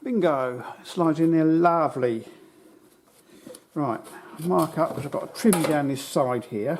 Bingo, slides in there lovely. Right, mark up because I've got a trim down this side here.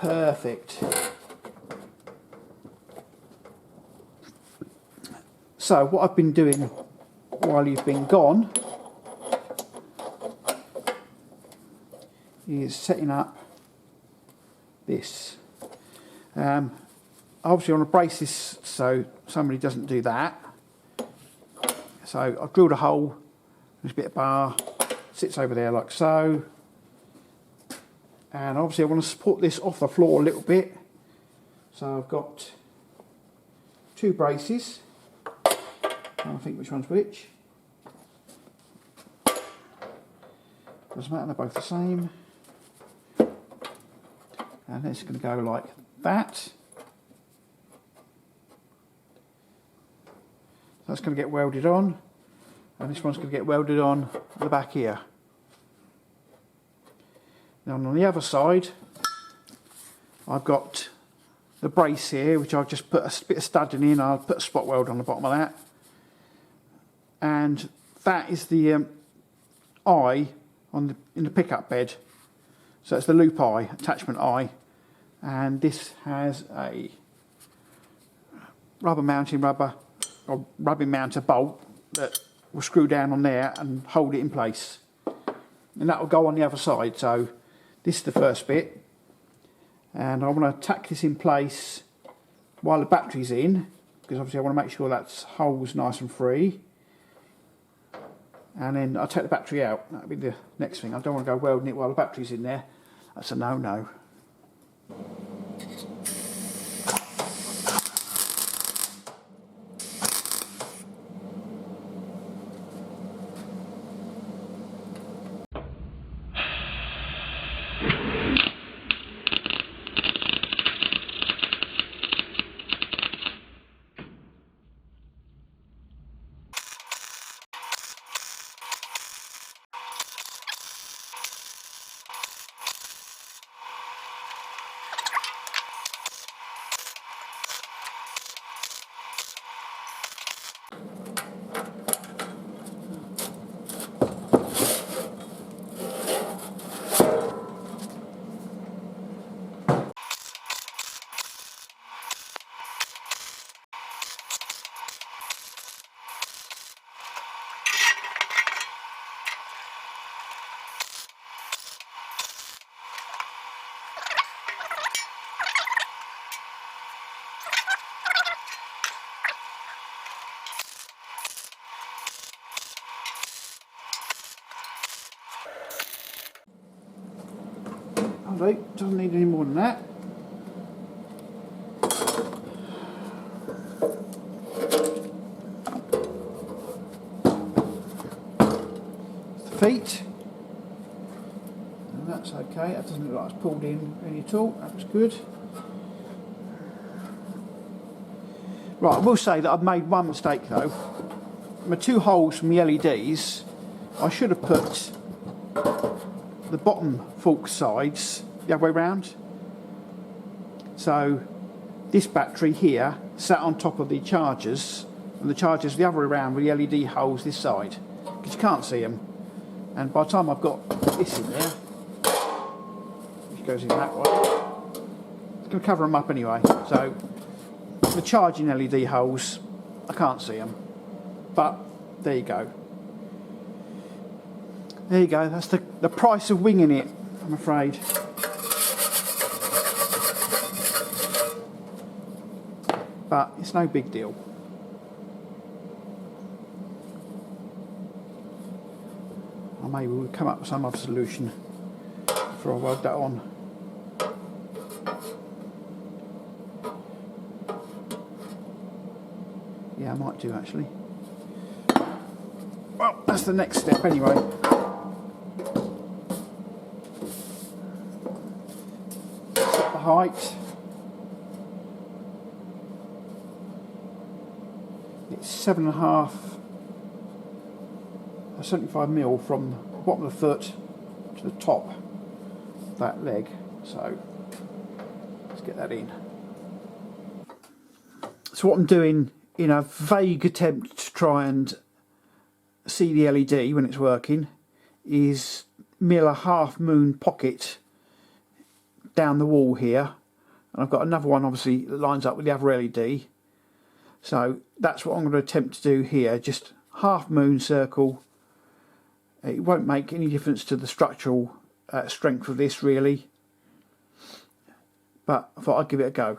Perfect. So what I've been doing while you've been gone is setting up this. Obviously on a brace this so somebody doesn't do that. So I've drilled a hole, there's a bit of bar, sits over there like so. And obviously I want to support this off the floor a little bit. So I've got two braces. I don't think which one's which. Doesn't matter, they're both the same. And it's going to go like that. That's going to get welded on. And this one's going to get welded on the back here. Now on the other side, I've got the brace here, which I've just put a bit of studding in. I'll put a spot weld on the bottom of that. And that is the eye in the pickup bed. So it's the loop eye, attachment eye. And this has a rubbing mounted bolt that will screw down on there and hold it in place. And that will go on the other side. So this is the first bit, and I want to tack this in place while the battery's in, because obviously I want to make sure that hole's nice and free. And then I'll take the battery out. That'll be the next thing. I don't want to go welding it while the battery's in there. That's a no-no. That'll do. Doesn't need any more than that. The feet. And that's okay. That doesn't look like it's pulled in any at all. That was good. Right, I will say that I've made one mistake though. My two holes from the LEDs, I should have put the bottom fork sides the other way round. So this battery here sat on top of the chargers, and the chargers the other way around with the LED holes this side, because you can't see them. And by the time I've got this in there, which goes in that way, it's going to cover them up anyway. So the charging LED holes, I can't see them, but there you go. There you go, that's the price of winging it, I'm afraid. But it's no big deal. Or maybe we'll come up with some other solution before I weld that on. Yeah, I might do actually. Well, that's the next step anyway. Set the height. It's 7.5 or 75mm from the bottom of the foot to the top of that leg. So let's get that in. So what I'm doing, in a vague attempt to try and see the LED when it's working, is mill a half moon pocket down the wall here, and I've got another one obviously that lines up with the other LED. So that's what I'm going to attempt to do here, just half moon circle. It won't make any difference to the structural strength of this really, but I thought I'd give it a go.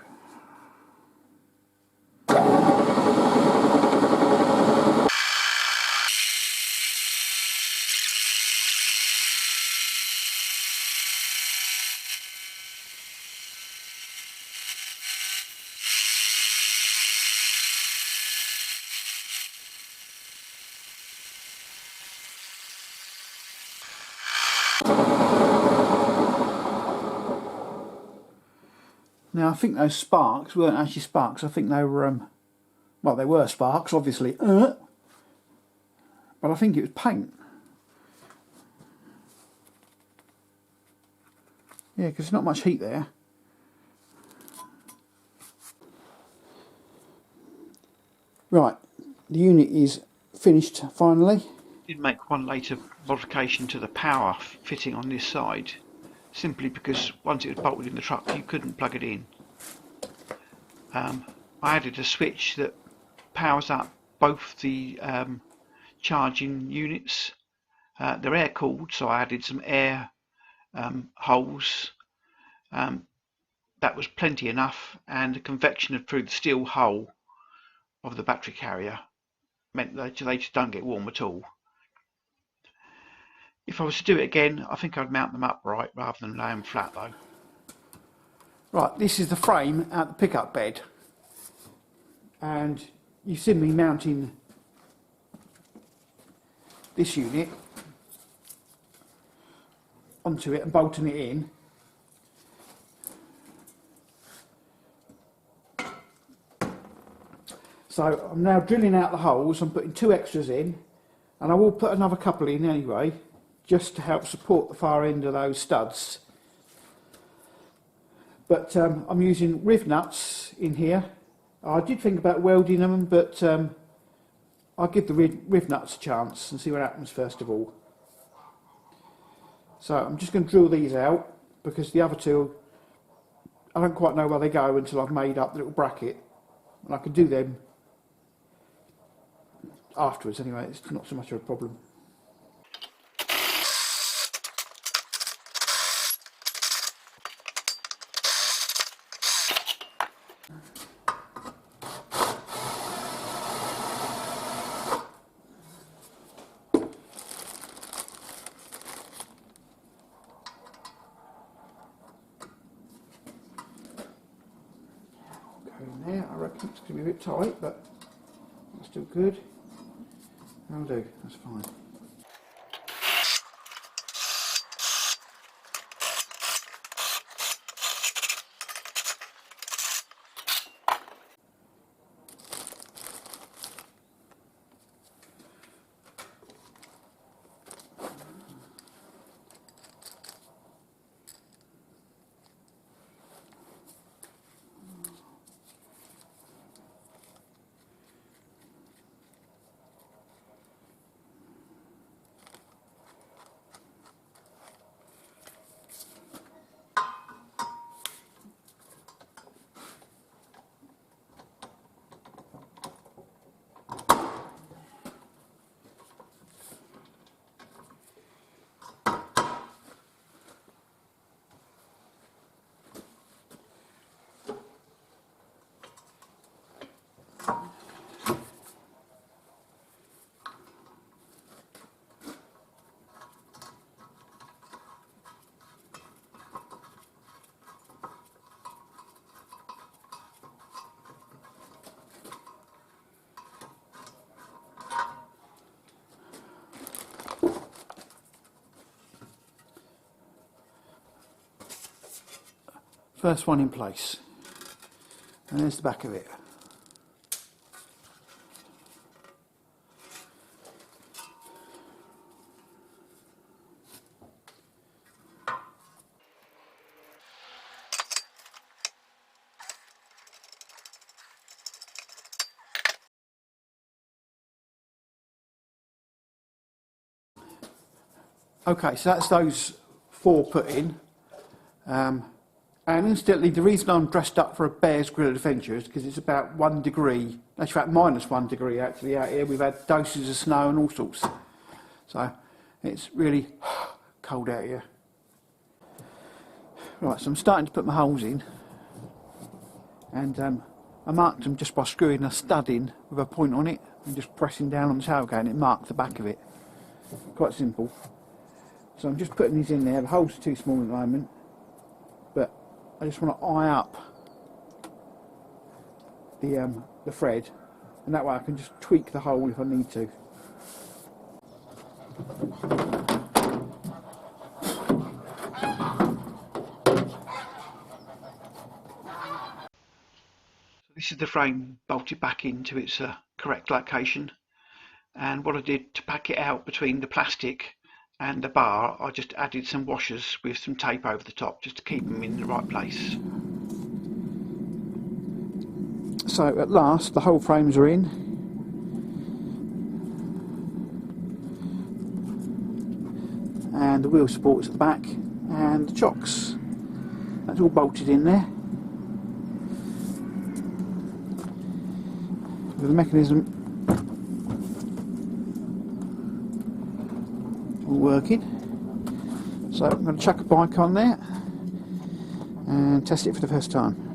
Now I think those sparks weren't actually sparks, I think they were, well they were sparks obviously, but I think it was paint. Yeah, because there's not much heat there. Right, the unit is finished finally. Did make one later modification to the power fitting on this side, simply because once it was bolted in the truck you couldn't plug it in. I added a switch that powers up both the charging units. They're air cooled, so I added some air holes. That was plenty enough, and the convection through the steel hull of the battery carrier meant that they just don't get warm at all. If I was to do it again, I think I'd mount them upright rather than lay them flat though. Right, this is the frame at the pickup bed, and you've seen me mounting this unit onto it and bolting it in. So I'm now drilling out the holes. I'm putting 2 extras in, and I will put another couple in anyway, just to help support the far end of those studs. But I'm using riv nuts in here. I did think about welding them, but I'll give the riv nuts a chance and see what happens first of all. So I'm just going to drill these out, because the other two, I don't quite know where they go until I've made up the little bracket, and I can do them afterwards anyway. It's not so much of a problem. It's going to be a bit tight, but that's still good. That'll do, that's fine. First one in place, and there's the back of it. Okay, so that's those 4 put in. And incidentally, the reason I'm dressed up for a Bears Grill Adventure is because it's about 1 degree, in fact -1 degree actually out here. We've had doses of snow and all sorts. So it's really cold out here. Right, so I'm starting to put my holes in. And I marked them just by screwing a stud in with a point on it and just pressing down on the tailgate, and it marked the back of it. Quite simple. So I'm just putting these in there. The holes are too small at the moment, but I just want to eye up the thread, and that way I can just tweak the hole if I need to. So this is the frame bolted back into its correct location, and what I did to pack it out between the plastic and the bar, I just added some washers with some tape over the top just to keep them in the right place. So at last the whole frames are in, and the wheel supports at the back and the chocks. That's all bolted in there with the mechanism all working. So I'm going to chuck a bike on there and test it for the first time.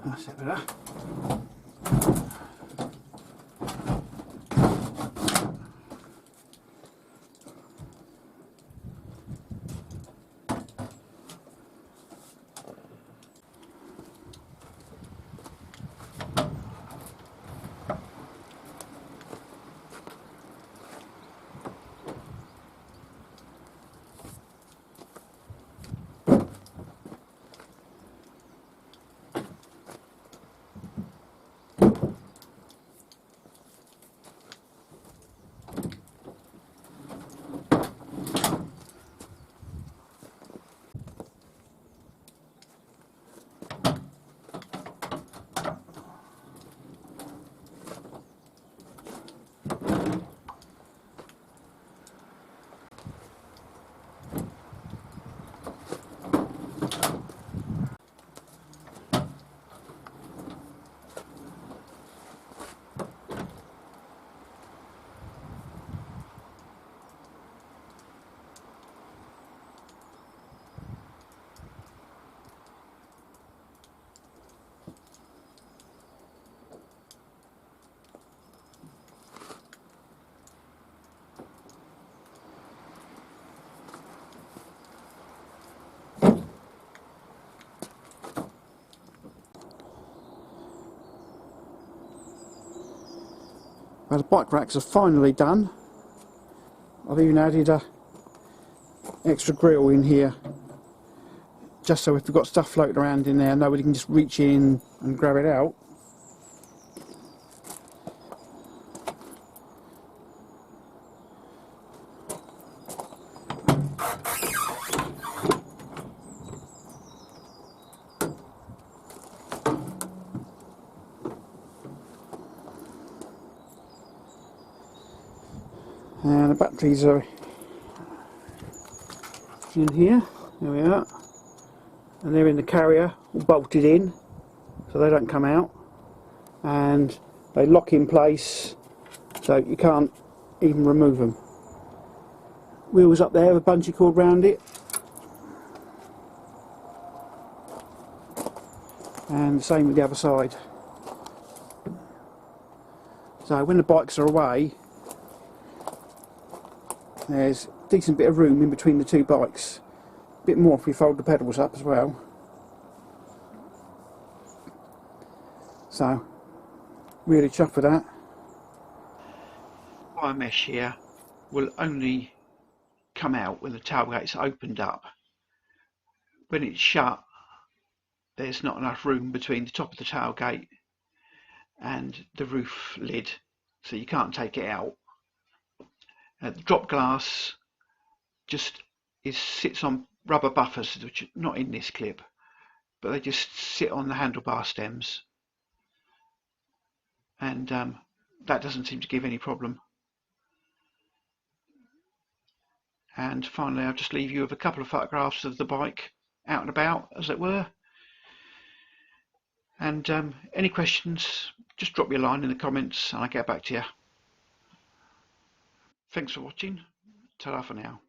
That's it better. The bike racks are finally done. I've even added a extra grill in here, just so if we've got stuff floating around in there, nobody can just reach in and grab it out. And the batteries are in here. There we are. And they're in the carrier, all bolted in, so they don't come out. And they lock in place, so you can't even remove them. Wheels up there with a bungee cord round it. And the same with the other side. So when the bikes are away, there's a decent bit of room in between the two bikes. A bit more if we fold the pedals up as well. So, really chuffed with that. Wire mesh here will only come out when the tailgate's opened up. When it's shut, there's not enough room between the top of the tailgate and the roof lid, so you can't take it out. The drop glass just sits on rubber buffers, which are not in this clip, but they just sit on the handlebar stems, and that doesn't seem to give any problem. And finally, I'll just leave you with a couple of photographs of the bike out and about, as it were. And any questions, just drop me a line in the comments and I'll get back to you. Thanks for watching. Ta-ra for now.